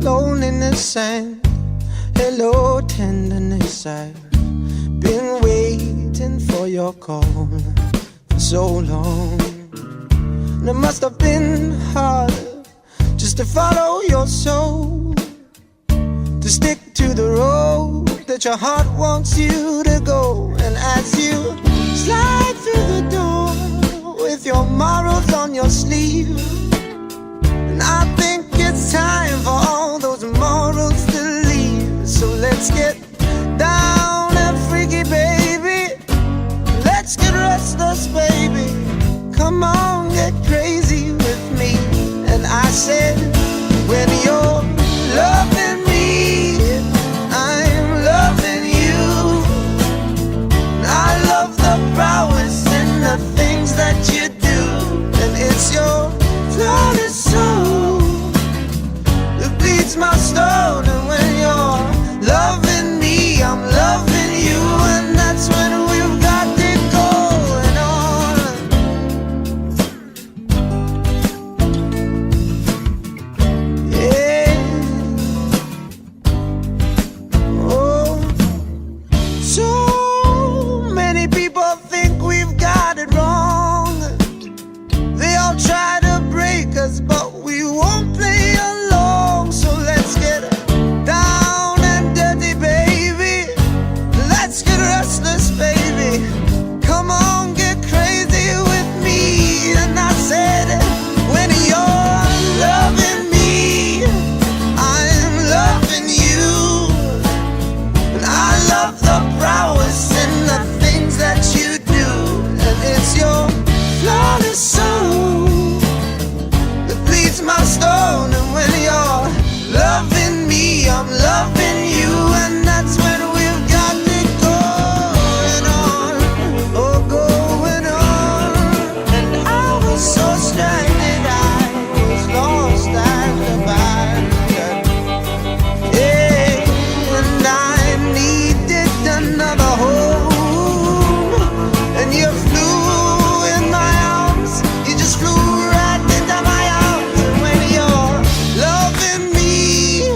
loneliness and hello tenderness. I've been waiting for your call for so long. And it must have been hard just to follow your soul, to stick to the road that your heart wants you to go. And as you slide through the door with your morals on your sleeve, and I think it's time for all those morals to leave. So let's get down and freaky, baby. Let's get restless, baby. Come on, get crazy with me. And I said, when you're loving me, I'm loving you. And I love the prowess in the things that you do. And it's your flawless soul that bleeds my stone. And when you're loving me, I'm loving you. And that's when we've got it going on. Yeah. Oh, so many people think we've got it wrong. They all try to break us, but we won't play along. So let's get down and dirty, baby. Let's get restless, baby. Come on, get crazy with me. And I said, when you're loving me, I'm loving you. And I love the prowess in the things that you do. And it's your flawless soul that bleeds my stone. And when you're loving me, I'm loving you. And that's when we've got it going on. Oh, going on. And I was so stranded, I was lost and abandoned. Yeah, and I needed another home. And you flew in my arms, you just flew right into my arms. And when you're loving me,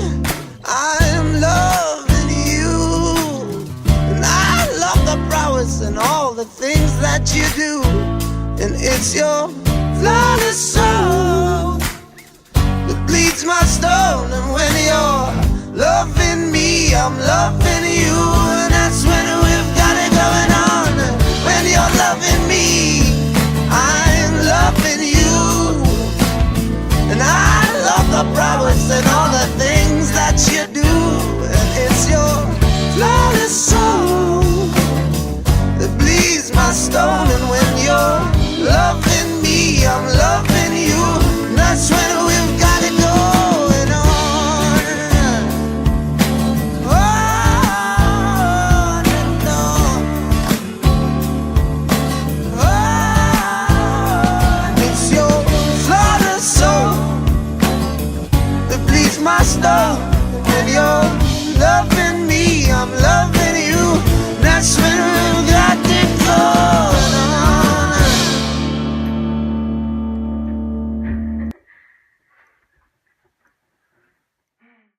I'm loving you. And I love the prowess and all the things that you do. And it's your flawless soul that bleeds my stone. And when you're loving me, I'm loving you. And that's when we've got it going on. When you're loving me, I'm loving you. And I love the prowess and all the things that you do. And it's your flawless soul that bleeds my stone. And when you're loving me, I'm loving you. And that's when we've got it going on. On and on. On. It's your flawless soul that bleeds my stone. When you're loving me, I'm loving you. That's when we've